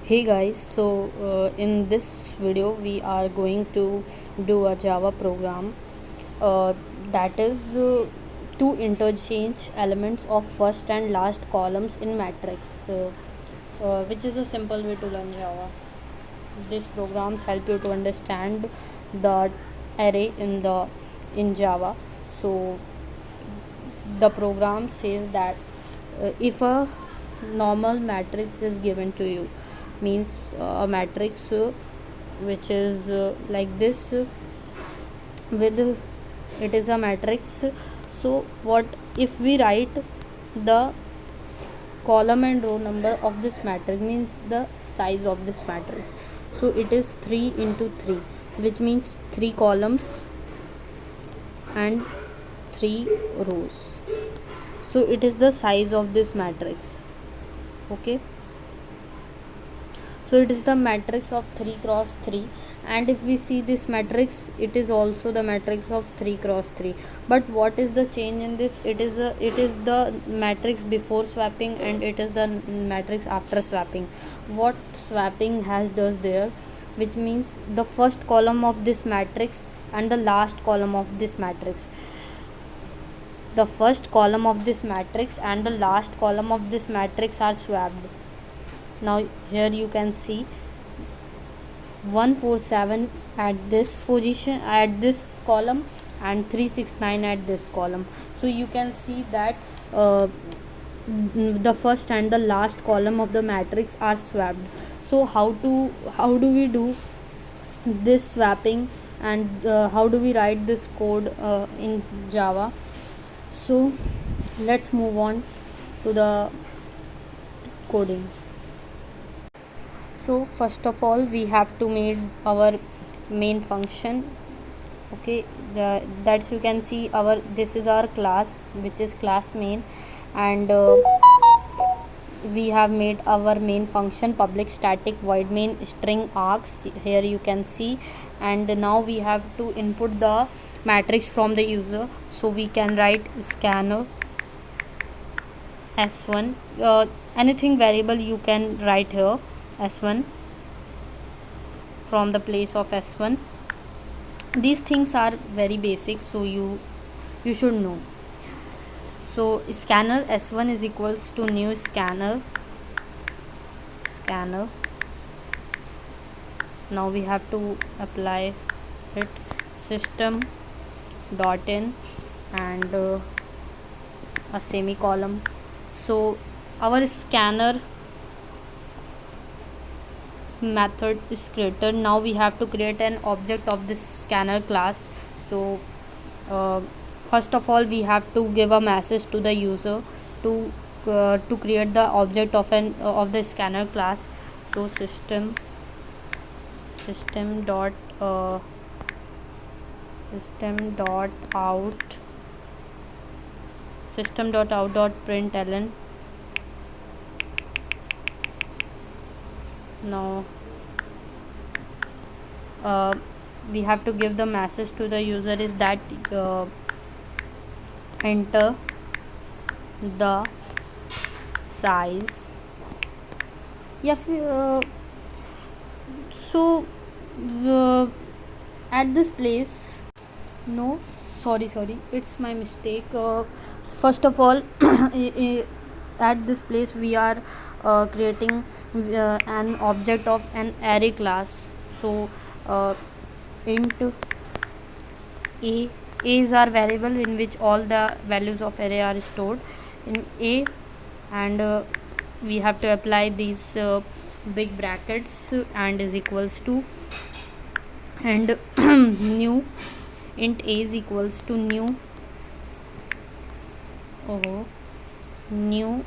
Hey guys, in this video we are going to do a Java program uh, that is to interchange elements of first and last columns in matrix, which is a simple way to learn Java. These programs help you to understand the array in Java. So the program says that if a normal matrix is given to you, means a matrix which is like this, with it is a matrix. So what if we write the column and row number of this matrix, means the size of this matrix. So it is 3 into 3, which means 3 columns and 3 rows. So it is the size of this matrix. Okay, so it is the matrix of 3 cross 3, and if we see this matrix, it is also the matrix of 3 cross 3. But what is the change in this? It is the matrix before swapping, and it is the matrix after swapping. What swapping has does there, which means the first column of this matrix and the last column of this matrix, the first column of this matrix and the last column of this matrix are swapped. Now here you can see 147 at this position, at this column, and 369 at this column. So you can see that the first and the last column of the matrix are swapped. So how do we do this swapping, and how do we write this code in Java? So let's move on to the coding. So first of all we have to make our main function. Okay, that's you can see our, this is our class, which is class main, and we have made our main function public static void main string args, here you can see. And now we have to input the matrix from the user, so we can write scanner s1, anything variable you can write here, s1, from the place of s1. These things are very basic, so you should know. So scanner s1 is equals to new scanner. Now we have to apply it, system dot in, and a semicolon. So our scanner method is created. Now we have to create an object of this scanner class. So first of all we have to give a message to the user to create the object of the scanner class. So system dot out dot println. Now we have to give the message to the user is that enter the size. Yeah, so uh, at this place, no, sorry, it's my mistake. First of all at this place we are creating an object of an array class. So int a is our variable in which all the values of array are stored in a, and we have to apply these big brackets, and is equals to, and new int a is equals to new new,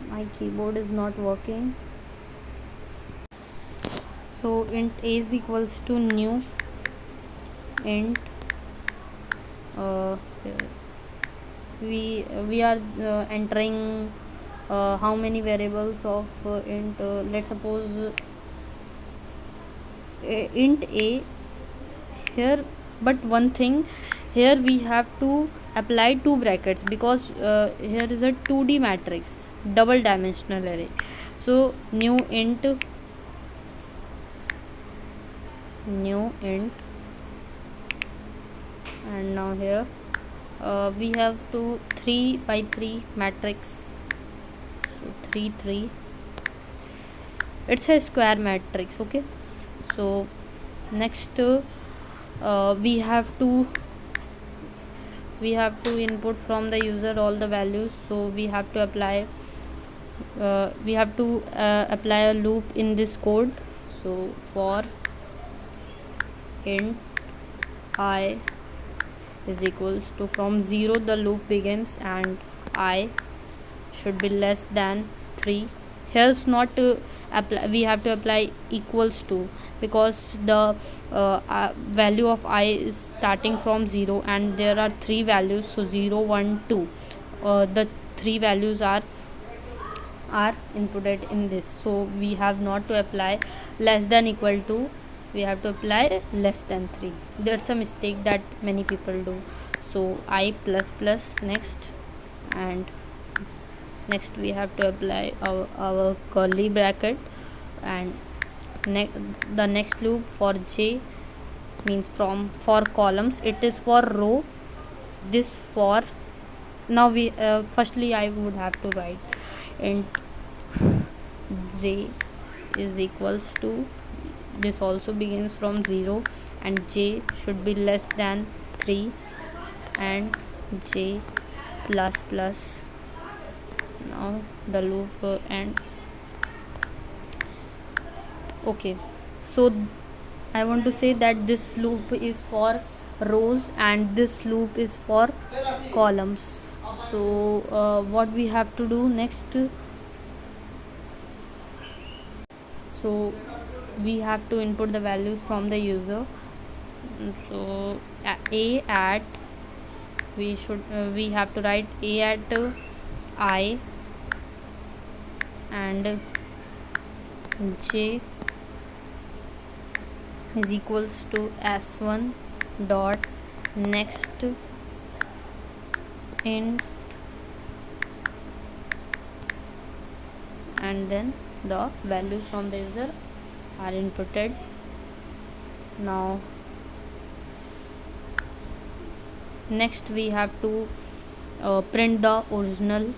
my keyboard is not working. So int a is equals to new int we are entering how many variables of int, let's suppose int a here. But one thing, here we have to apply two brackets because here is a 2D matrix, double dimensional array. So new int, and now here we have to 3 by 3 matrix. So 3 3, it's a square matrix. Okay, so next we have to input from the user all the values. So we have to apply a loop in this code. So for int I is equals to, from 0 the loop begins and I should be less than 3. Here's not apply, we have to apply equals to, because the value of I is starting from 0 and there are 3 values. So 0 1 2, the 3 values are inputted in this. So we have not to apply less than equal to, we have to apply less than 3. That's a mistake that many people do. So I plus plus next, and next we have to apply our curly bracket, and the next loop for j means for columns, it is for row. This for, now we firstly I would have to write int j is equals to, this also begins from 0 and j should be less than 3, and j plus plus. Now the loop ends. Okay, so I want to say that this loop is for rows and this loop is for columns. So what we have to do next, so we have to input the values from the user. So a at, we have to write a at I, and j is equals to s1 dot next int, and then the values from the user are inputted. Now next we have to print the original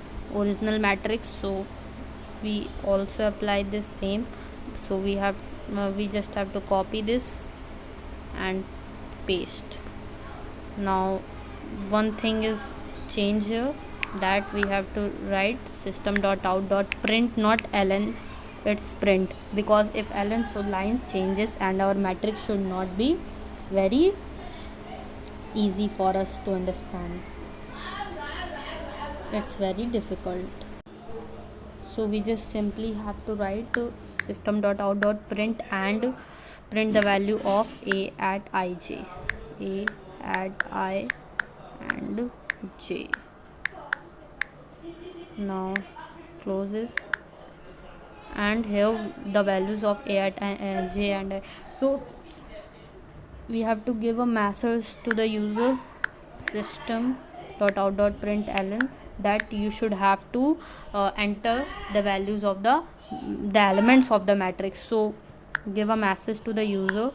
matrix. So we also apply this same. So we just have to copy this and paste. Now one thing is change here, that we have to write system.out.print, not ln, it's print, because if ln, so line changes and our matrix should not be very easy for us to understand. It's very difficult. So we just simply have to write system.out.print and print the value of a at ij, a at I and j. Now close this, and here the values of a at j and I. So we have to give a message to the user, system.out.println, that you should have to enter the values of the elements of the matrix. So give a message to the user,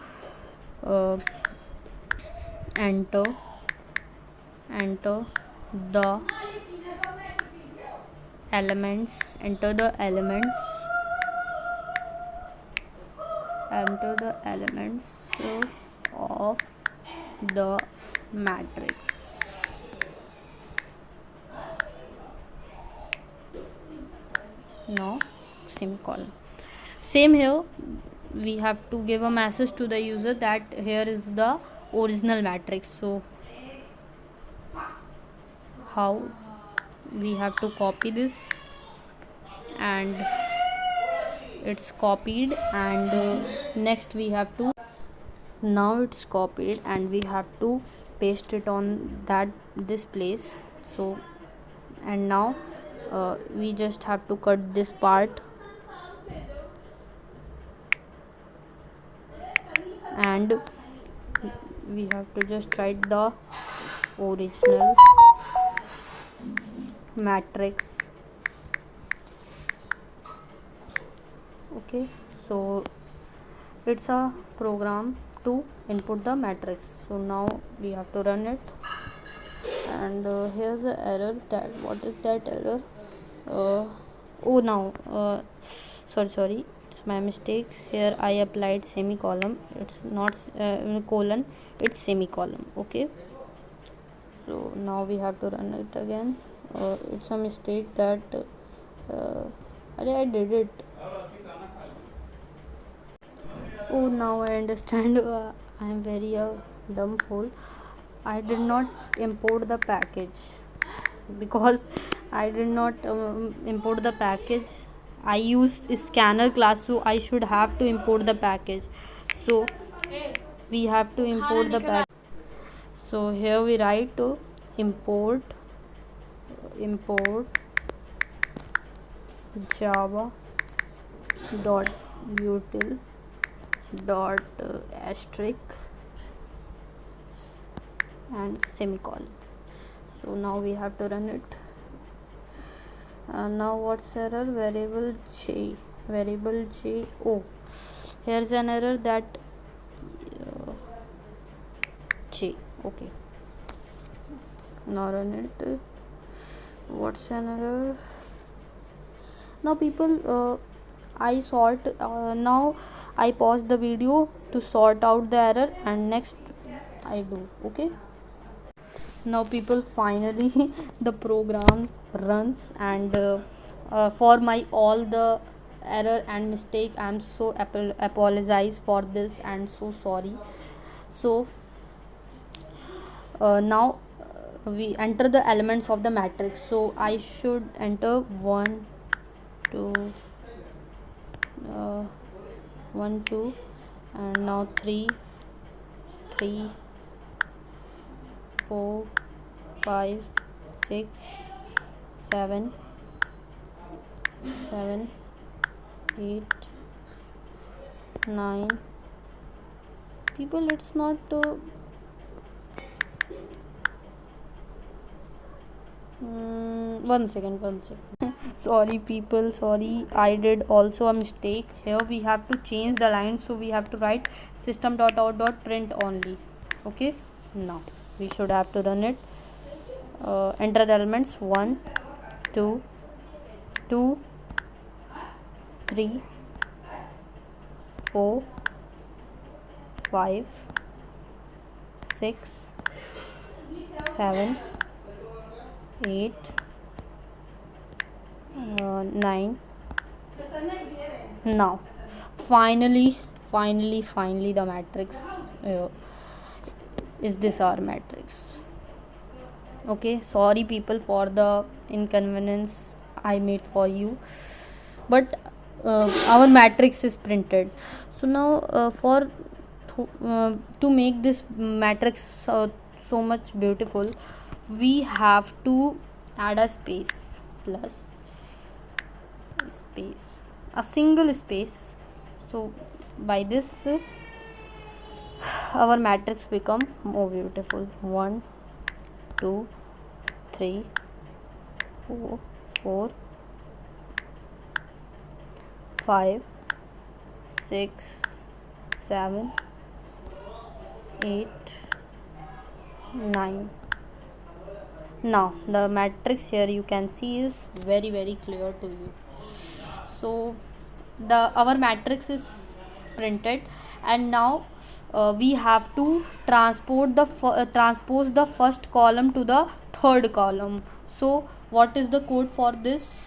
enter the elements, enter the elements of the matrix. No semicolon. Same here, we have to give a message to the user that here is the original matrix. So how, we have to copy this, and it's copied, and next we have to, now it's copied and we have to paste it on this place. So and now we just have to cut this part, and we have to just write the original matrix. Okay, so it's a program to input the matrix. So now we have to run it, and here's the error. That what is that error? Oh, now sorry, it's my mistake. Here I applied semicolon. It's not colon, it's semicolon. Okay, so now we have to run it again. It's a mistake that I did it. Oh, now I understand. I am very dumb fool. I did not import the package because I did not import the package. I use scanner class, so I should have to import the package. So we have to import the package. So here we write to import java dot util dot asterisk and semicolon. So now we have to run it. Now what's error? Variable j. Oh, here's an error that j. Okay, now run it. What's an error? Now people, now I pause the video to sort out the error, and next I do. Okay, now people, finally the program runs, and for my all the error and mistake, I'm so apologize for this and so sorry. So now we enter the elements of the matrix. So I should enter 1 2 uh, 1 2, and now 3 3 4 5 6 7 7 8 9. People, it's not one second sorry people, sorry, I did also a mistake. Here we have to change the line, so we have to write system.out.print only. Okay, now we should have to run it. Enter the elements 1 2 2 3 4 5 6 7 8 9. Now finally the matrix is this our matrix. Okay, sorry people for the inconvenience I made for you, but our matrix is printed. So now to make this matrix so much beautiful, we have to add a space plus space, a single space. So by this our matrix become more beautiful. 1 2 3 4 4 5 6 7 8 9. Now the matrix here you can see is very clear to you. So our matrix is printed, and now we have to transpose the first column to the third column. So what is the code for this?